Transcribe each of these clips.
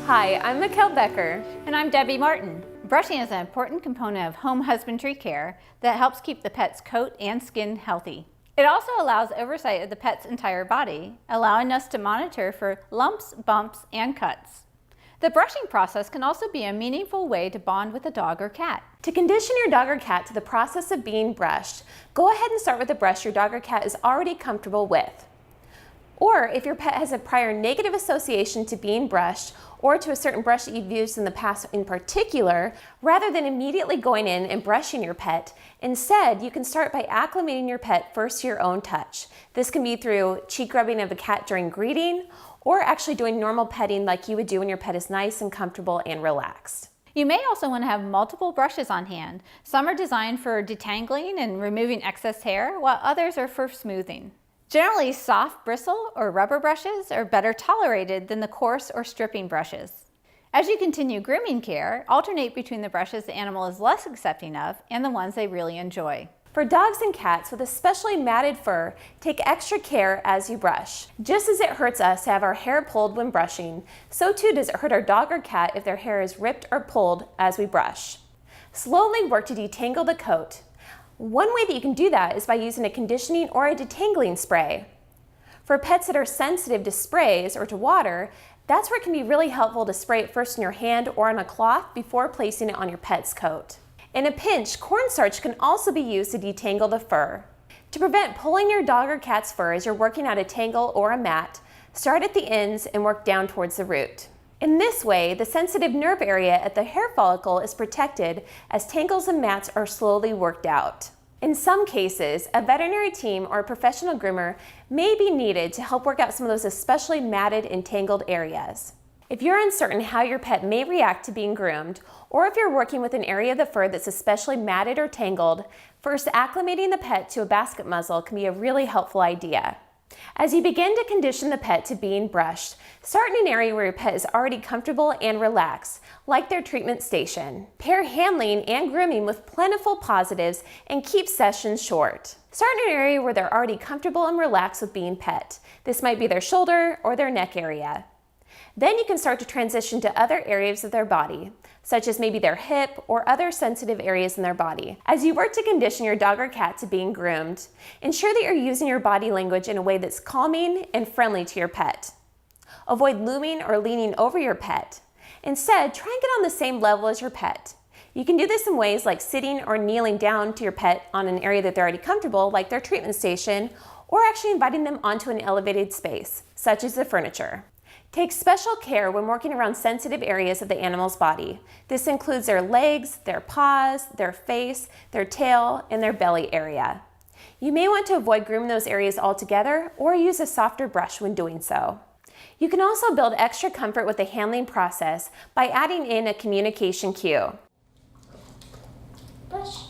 Hi, I'm Mikkel Becker. And I'm Debbie Martin. Brushing is an important component of home husbandry care that helps keep the pet's coat and skin healthy. It also allows oversight of the pet's entire body, allowing us to monitor for lumps, bumps, and cuts. The brushing process can also be a meaningful way to bond with a dog or cat. To condition your dog or cat to the process of being brushed, go ahead and start with a brush your dog or cat is already comfortable with. Or if your pet has a prior negative association to being brushed or to a certain brush that you've used in the past in particular, rather than immediately going in and brushing your pet, instead you can start by acclimating your pet first to your own touch. This can be through cheek rubbing of the cat during greeting or actually doing normal petting like you would do when your pet is nice and comfortable and relaxed. You may also want to have multiple brushes on hand. Some are designed for detangling and removing excess hair, while others are for smoothing. Generally, soft bristle or rubber brushes are better tolerated than the coarse or stripping brushes. As you continue grooming care, alternate between the brushes the animal is less accepting of and the ones they really enjoy. For dogs and cats with especially matted fur, take extra care as you brush. Just as it hurts us to have our hair pulled when brushing, so too does it hurt our dog or cat if their hair is ripped or pulled as we brush. Slowly work to detangle the coat. One way that you can do that is by using a conditioning or a detangling spray. For pets that are sensitive to sprays or to water, that's where it can be really helpful to spray it first in your hand or on a cloth before placing it on your pet's coat. In a pinch, cornstarch can also be used to detangle the fur. To prevent pulling your dog or cat's fur as you're working out a tangle or a mat, start at the ends and work down towards the root. In this way, the sensitive nerve area at the hair follicle is protected as tangles and mats are slowly worked out. In some cases, a veterinary team or a professional groomer may be needed to help work out some of those especially matted and tangled areas. If you're uncertain how your pet may react to being groomed, or if you're working with an area of the fur that's especially matted or tangled, first acclimating the pet to a basket muzzle can be a really helpful idea. As you begin to condition the pet to being brushed, start in an area where your pet is already comfortable and relaxed, like their treatment station. Pair handling and grooming with plentiful positives and keep sessions short. Start in an area where they're already comfortable and relaxed with being pet. This might be their shoulder or their neck area. Then you can start to transition to other areas of their body, such as maybe their hip or other sensitive areas in their body. As you work to condition your dog or cat to being groomed, ensure that you're using your body language in a way that's calming and friendly to your pet. Avoid looming or leaning over your pet. Instead, try and get on the same level as your pet. You can do this in ways like sitting or kneeling down to your pet on an area that they're already comfortable, like their treatment station, or actually inviting them onto an elevated space, such as the furniture. Take special care when working around sensitive areas of the animal's body. This includes their legs, their paws, their face, their tail, and their belly area. You may want to avoid grooming those areas altogether or use a softer brush when doing so. You can also build extra comfort with the handling process by adding in a communication cue. Brush.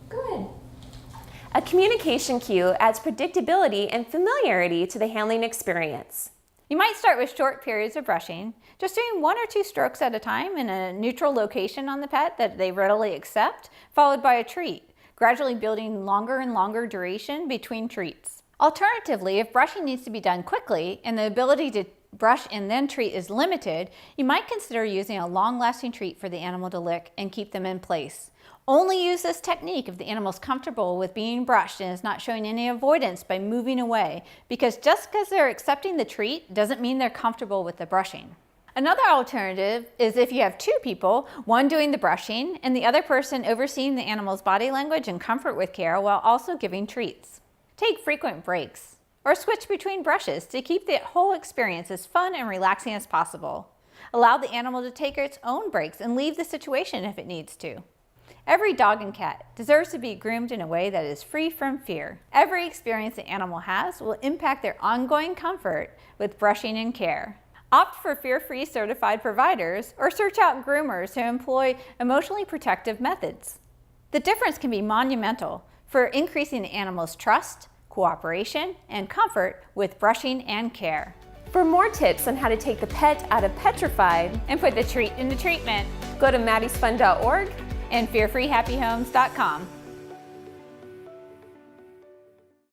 Good. A communication cue adds predictability and familiarity to the handling experience. You might start with short periods of brushing, just doing 1 or 2 strokes at a time in a neutral location on the pet that they readily accept, followed by a treat, gradually building longer and longer duration between treats. Alternatively, if brushing needs to be done quickly and the ability to brush and then treat is limited, you might consider using a long-lasting treat for the animal to lick and keep them in place. Only use this technique if the animal is comfortable with being brushed and is not showing any avoidance by moving away, because just because they're accepting the treat doesn't mean they're comfortable with the brushing. Another alternative is if you have 2 people, one doing the brushing and the other person overseeing the animal's body language and comfort with care while also giving treats. Take frequent breaks or switch between brushes to keep the whole experience as fun and relaxing as possible. Allow the animal to take its own breaks and leave the situation if it needs to. Every dog and cat deserves to be groomed in a way that is free from fear. Every experience the animal has will impact their ongoing comfort with brushing and care. Opt for fear-free certified providers or search out groomers who employ emotionally protective methods. The difference can be monumental for increasing the animal's trust, cooperation, and comfort with brushing and care. For more tips on how to take the pet out of petrified And put the treat into treatment, go to maddiesfun.org and fearfreehappyhomes.com.